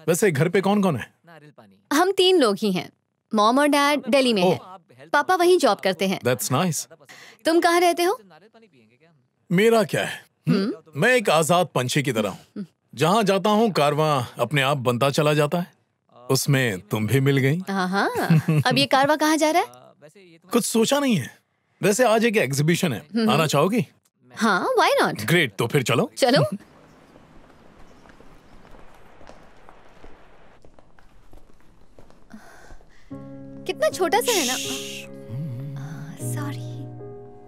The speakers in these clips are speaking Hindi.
वैसे घर पे कौन कौन है? हम 3 लोग ही हैं। मॉम और डैड दिल्ली में हैं। पापा वहीं जॉब करते हैं। That's nice. तुम कहाँ रहते हो? मेरा क्या है, मैं एक आजाद पंछी की तरह हूँ। जहाँ जाता हूँ कारवां अपने आप बनता चला जाता है। उसमें तुम भी मिल गई। हाँ। अब ये कारवां कहाँ जा रहा है? कुछ सोचा नहीं है। वैसे आज एक एग्जीबिशन है, आना चाहोगी? हाँ, व्हाई नॉट? ग्रेट, तो फिर चलो। चलो। कितना छोटा सा है ना। सॉरी,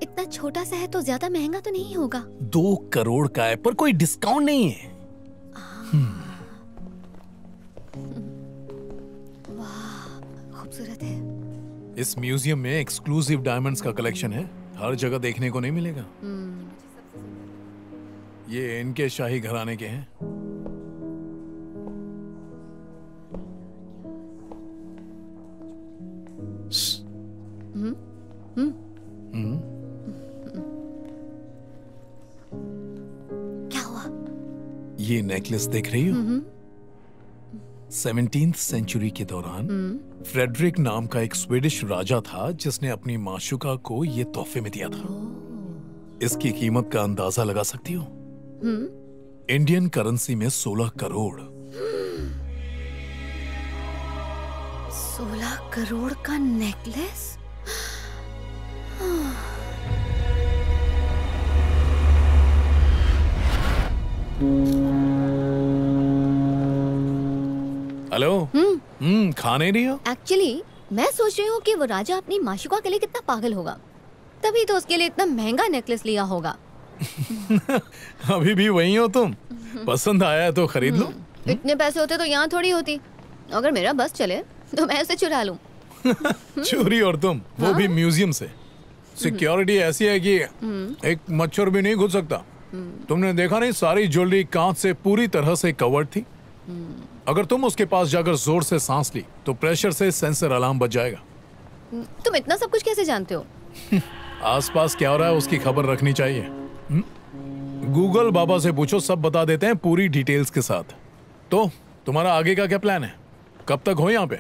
इतना छोटा सा है तो ज्यादा महंगा तो नहीं होगा। 2 करोड़ का है, पर कोई डिस्काउंट नहीं है। वाह, खूबसूरत है। इस म्यूजियम में एक्सक्लूसिव डायमंड्स का कलेक्शन है, हर जगह देखने को नहीं मिलेगा। ये इनके शाही घराने के हैं। क्या हुआ? ये नेकलेस देख रही हो? 17th सेंचुरी के दौरान फ्रेडरिक नाम का एक स्वीडिश राजा था जिसने अपनी माशुका को ये तोहफे में दिया था। इसकी कीमत का अंदाजा लगा सकती हो? इंडियन करेंसी में 16 करोड़। 16 करोड़ का नेकलेस? हेलो। खा नहीं रही हो? एक्चुअली मैं सोच रही हूँ कि वो राजा अपनी माशुका के लिए कितना पागल होगा, तभी तो उसके लिए इतना महंगा नेकलेस लिया होगा। अभी भी वही हो तुम? पसंद आया तो खरीद लो। इतने पैसे होते तो यहाँ थोड़ी होती। अगर मेरा बस चले तो मैं उसे चुरा लूं। चोरी, और तुम वो भी म्यूजियम से। सिक्योरिटी ऐसी है कि एक मच्छर भी नहीं घुस सकता। तुमने देखा नहीं, सारी ज्वेलरी कांच से पूरी तरह से कवर्ड थी। अगर तुम उसके पास जाकर जोर से सांस ली तो प्रेशर से सेंसर अलार्म बज जाएगा। तुम इतना सब कुछ कैसे जानते हो? आसपास क्या हो रहा है उसकी खबर रखनी चाहिए। गूगल बाबा से पूछो, सब बता देते हैं पूरी डिटेल्स के साथ। तो तुम्हारा आगे का क्या प्लान है? कब तक हो यहाँ पे?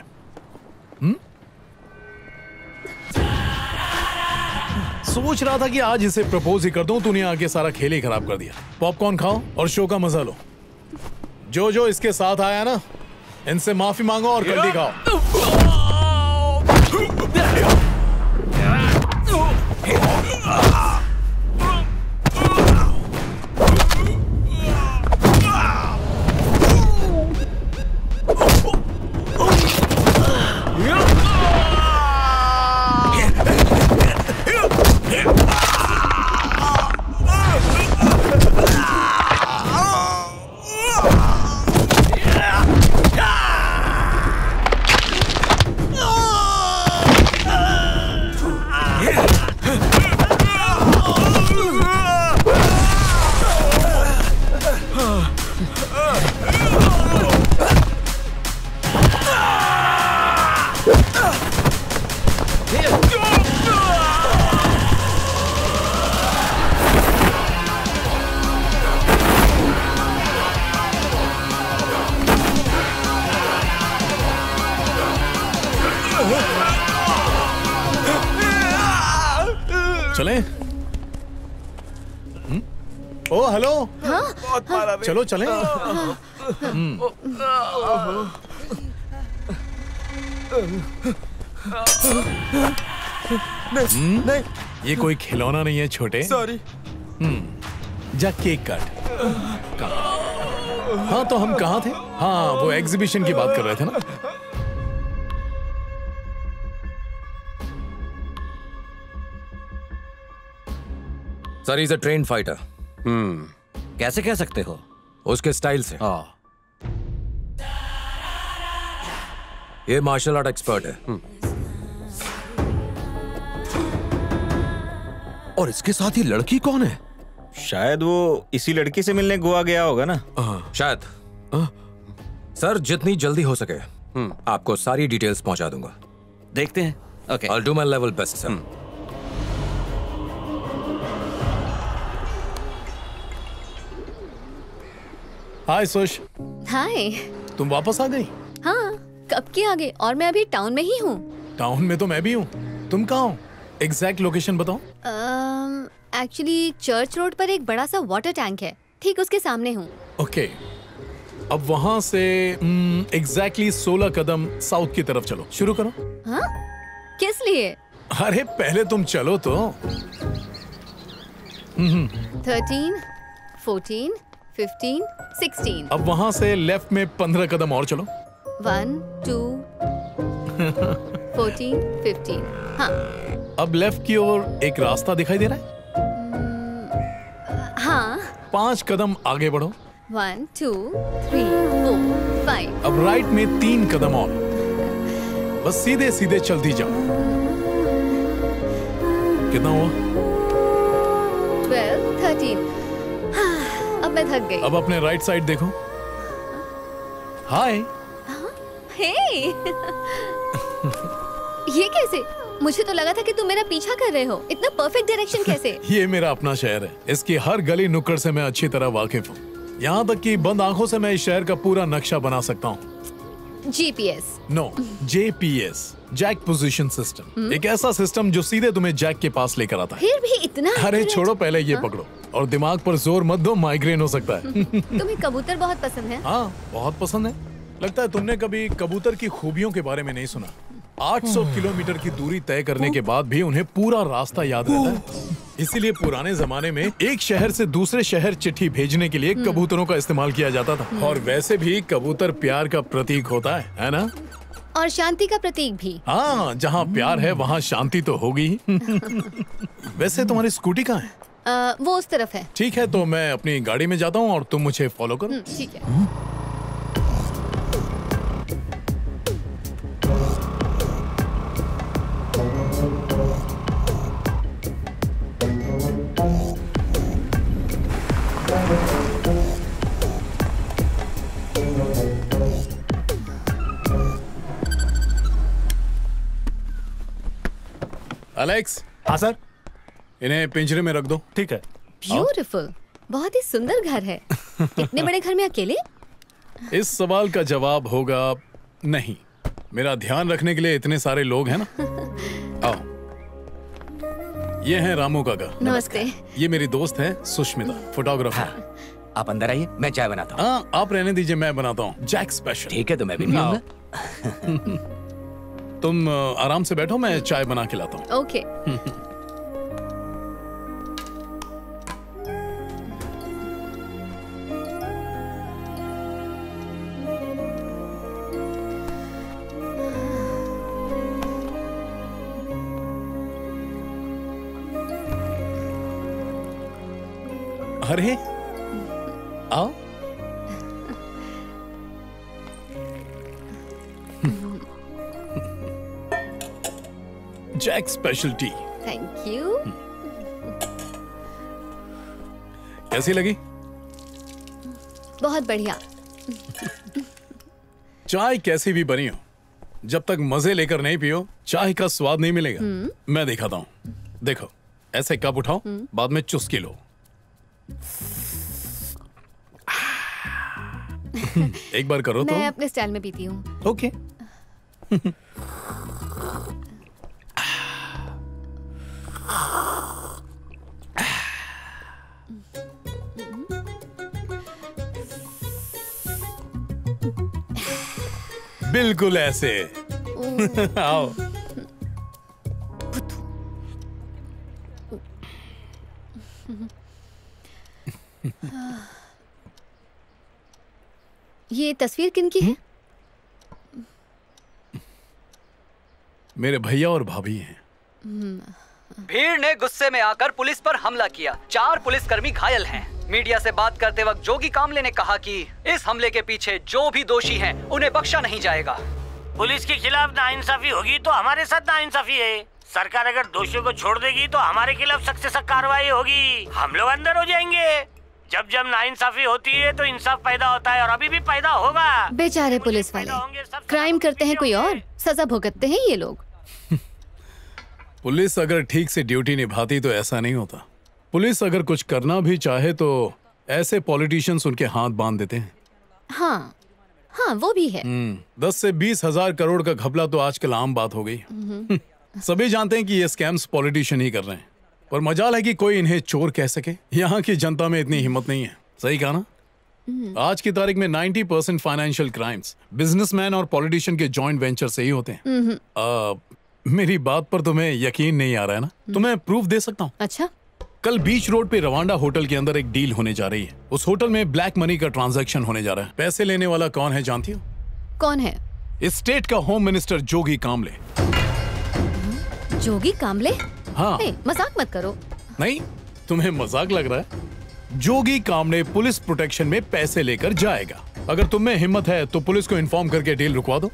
सोच रहा था कि आज इसे प्रपोज ही कर दूं, तूने आके सारा खेल ही खराब कर दिया। पॉपकॉर्न खाओ और शो का मजा लो। जो इसके साथ आया ना, इनसे माफी मांगो और जल्दी खाओ। चले? ओ हेलो। हाँ? चलो चलें। नहीं, ये कोई खिलौना नहीं है छोटे। सॉरी। जा केक काट। हाँ तो हम कहाँ थे? हाँ, वो एग्जीबिशन की बात कर रहे थे ना। Sir, is a train fighter. कैसे कह सकते हो? उसके स्टाइल से। ये मार्शल आर्ट एक्सपर्ट है। और इसके साथ ही लड़की कौन है? शायद वो इसी लड़की से मिलने गोवा गया होगा ना। शायद। सर, जितनी जल्दी हो सके आपको सारी डिटेल्स पहुंचा दूंगा। देखते हैं। Okay. I'll do my level best, sir. Hi Sush. Hi. तुम वापस आ गई? हाँ, कब के आगे, और मैं अभी टाउन में ही हूँ। टाउन में तो मैं भी हूँ। तुम कहाँ हो? एग्जैक्ट लोकेशन बताओ। एक्चुअली चर्च रोड पर एक बड़ा सा वाटर टैंक है, ठीक उसके सामने हूँ। ओके, अब वहां से एग्जैक्टली 16 कदम साउथ की तरफ चलो। शुरू करो। हाँ? किस लिए? अरे पहले तुम चलो तो। 13, 14, 15, 16। अब वहां से लेफ्ट में 15 कदम और चलो। 1, 2, 14, 15। हाँ। अब लेफ्ट की ओर एक रास्ता दिखाई दे रहा है? हाँ। 5 कदम आगे बढ़ो। 1, 2, 3, 4, 5। अब राइट में 3 कदम और। बस सीधे सीधे चलती जाओ। कितना हुआ? 12, 13। हाँ, अब मैं थक गई। अब अपने राइट साइड देखो। हाय। हे ये कैसे? मुझे तो लगा था कि तुम मेरा पीछा कर रहे हो। इतना परफेक्ट डायरेक्शन कैसे? ये मेरा अपना शहर है। इसकी हर गली नुक्कड़ से मैं अच्छी तरह वाकिफ हूँ। यहाँ तक कि बंद आंखों से मैं इस शहर का पूरा नक्शा बना सकता हूँ। GPS। No, JPS, Jack position system. एक ऐसा सिस्टम जो सीधे तुम्हें जैक के पास लेकर आता है। फिर भी इतना अरे accurate? छोड़ो, पहले ये पकड़ो और दिमाग पर जोर मत दो, माइग्रेन हो सकता है। तुम्हें कबूतर बहुत पसंद है? हाँ, बहुत पसंद है। लगता है तुमने कभी कबूतर की खूबियों के बारे में नहीं सुना। 800 किलोमीटर की दूरी तय करने के बाद भी उन्हें पूरा रास्ता याद रहता है। इसीलिए पुराने जमाने में एक शहर से दूसरे शहर चिट्ठी भेजने के लिए कबूतरों का इस्तेमाल किया जाता था। और वैसे भी कबूतर प्यार का प्रतीक होता है ना? और शांति का प्रतीक भी। हाँ, जहाँ प्यार है वहाँ शांति तो होगी ही। वैसे तुम्हारी स्कूटी कहाँ है? वो उस तरफ है। ठीक है, तो मैं अपनी गाड़ी में जाता हूँ और तुम मुझे फॉलो करो। ठीक है। एलेक्स। हाँ सर। इन्हें पिंजरे में रख दो। ठीक है। ब्यूटीफुल, बहुत ही सुंदर घर है। इतने बड़े घर में अकेले? इस सवाल का जवाब होगा नहीं। मेरा ध्यान रखने के लिए इतने सारे लोग हैं ना। आओ, ये हैं रामू काका। नमस्ते। ये मेरी दोस्त है सुष्मिता, फोटोग्राफर। आप अंदर आइए, मैं चाय बनाता हूँ। हाँ, आप रहने दीजिए, मैं बनाता हूँ जैक स्पेशल। ठीक है, तो मैं भी पीऊंगा। तुम आराम से बैठो, मैं चाय बना के लाता हूँ। ओके। अरे आओ। Jack special tea. Thank you. कैसी लगी? बहुत बढ़िया। चाय कैसी भी बनी हो, जब तक मजे लेकर नहीं पियो चाय का स्वाद नहीं मिलेगा। मैं दिखाता हूँ, देखो ऐसे कप उठाओ, बाद में चुस्की लो। एक बार करो तो। मैं अपने स्टाइल में पीती हूँ। ओके। बिल्कुल ऐसे। आओ। ये तस्वीर किनकी है? मेरे भैया और भाभी हैं। भीड़ ने गुस्से में आकर पुलिस पर हमला किया। 4 पुलिसकर्मी घायल हैं। मीडिया से बात करते वक्त जोगी कामले ने कहा कि इस हमले के पीछे जो भी दोषी हैं, उन्हें बख्शा नहीं जाएगा। पुलिस के खिलाफ नाइंसाफी होगी तो हमारे साथ नाइंसाफी है। सरकार अगर दोषियों को छोड़ देगी तो हमारे खिलाफ सख्त से सख्त कार्रवाई होगी। हम लोग अंदर हो जाएंगे। जब जब नाइंसाफी होती है तो इंसाफ पैदा होता है, और अभी भी पैदा होगा। बेचारे पुलिस वाले क्राइम करते हैं कोई और, सजा भुगतते हैं ये लोग। पुलिस अगर ठीक से ड्यूटी निभाती तो ऐसा नहीं होता। पुलिस अगर कुछ करना भी चाहे तो ऐसे पॉलिटिशियंस उनके हाथ बांध देते हैं। हाँ, हाँ वो भी है। 10 से 20 हजार करोड़ का घपला तो आजकल आम बात हो गई। सभी जानते हैं कि ये स्कैम्स पॉलिटिशियन ही कर रहे हैं, पर मजाल है कि कोई इन्हें चोर कह सके। यहाँ की जनता में इतनी हिम्मत नहीं है। सही कहा ना? आज की तारीख में 90% फाइनेंशियल क्राइम्स बिजनेसमैन और पॉलिटिशियन के जॉइंट वेंचर से ही होते हैं। मेरी बात पर तुम्हें यकीन नहीं आ रहा है ना? तुम्हें प्रूफ दे सकता हूँ। अच्छा, कल बीच रोड पे रवांडा होटल के अंदर एक डील होने जा रही है। उस होटल में ब्लैक मनी का ट्रांजैक्शन होने जा रहा है। पैसे लेने वाला कौन है जानती हो? कौन है? इस स्टेट का होम मिनिस्टर जोगी कामले। जोगी कामले? हाँ। नहीं, मजाक मत करो। नहीं, तुम्हें मजाक लग रहा है? जोगी कामले पुलिस प्रोटेक्शन में पैसे लेकर जाएगा। अगर तुम में हिम्मत है तो पुलिस को इन्फॉर्म करके डील रुकवा दो।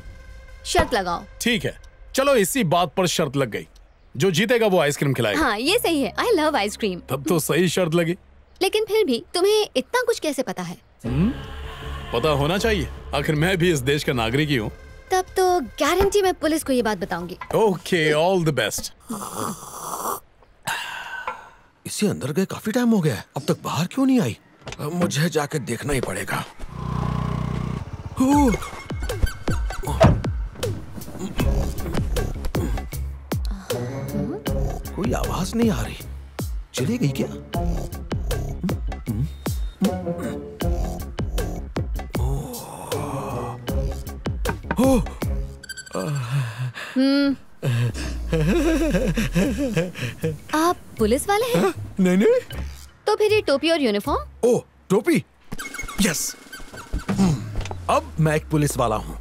शर्त लगाओ। ठीक है, चलो इसी बात पर शर्त लग गई। जो जीतेगा वो आइसक्रीम खिलाएगा। हाँ ये सही है, आई लव आइसक्रीम। तब तो सही शर्त लगी। लेकिन फिर भी तुम्हें इतना कुछ कैसे पता है? पता होना चाहिए, आखिर मैं भी इस देश का नागरिक ही हूँ। तब तो गारंटी मैं पुलिस को ये बात बताऊंगी। Okay, all the best. इसे अंदर गए काफी टाइम हो गया है, अब तक बाहर क्यों नहीं आई? अब मुझे जाके देखना ही पड़ेगा। कोई आवाज नहीं आ रही, चली गई क्या? आप पुलिस वाले हैं? नहीं नहीं। तो फिर ये टोपी और यूनिफॉर्म? ओ टोपी, यस। अब मैं एक पुलिस वाला हूँ।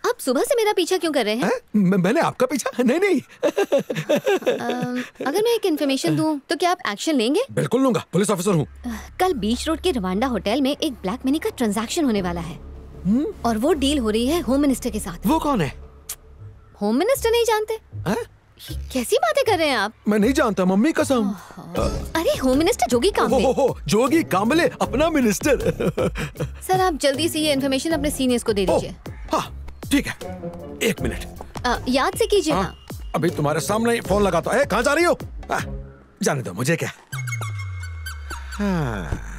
आप सुबह से मेरा पीछा क्यों कर रहे हैं? मैंने आपका पीछा? नहीं नहीं। अगर मैं एक इन्फॉर्मेशन दूं तो क्या आप एक्शन लेंगे? बिल्कुल लूंगा, पुलिस ऑफिसर हूँ। कल बीच रोड के रवांडा होटल में एक ब्लैक मनी का ट्रांजैक्शन होने वाला है। और वो डील हो रही है होम मिनिस्टर के साथ। वो कौन है? होम मिनिस्टर नहीं जानते? है? कैसी बातें कर रहे हैं आप? मैं नहीं जानता, मम्मी कसम। अरे होम मिनिस्टर जोगी कामले। हो, जोगी कामले, अपना मिनिस्टर। सर आप जल्दी से ये इन्फॉर्मेशन अपने सीनियर्स को दे दीजिए। हाँ ठीक है, 1 मिनट। याद से कीजिए ना। अभी तुम्हारे सामने ही फोन लगाता है। कहाँ जा रही हो? जाने दो, मुझे क्या। हाँ।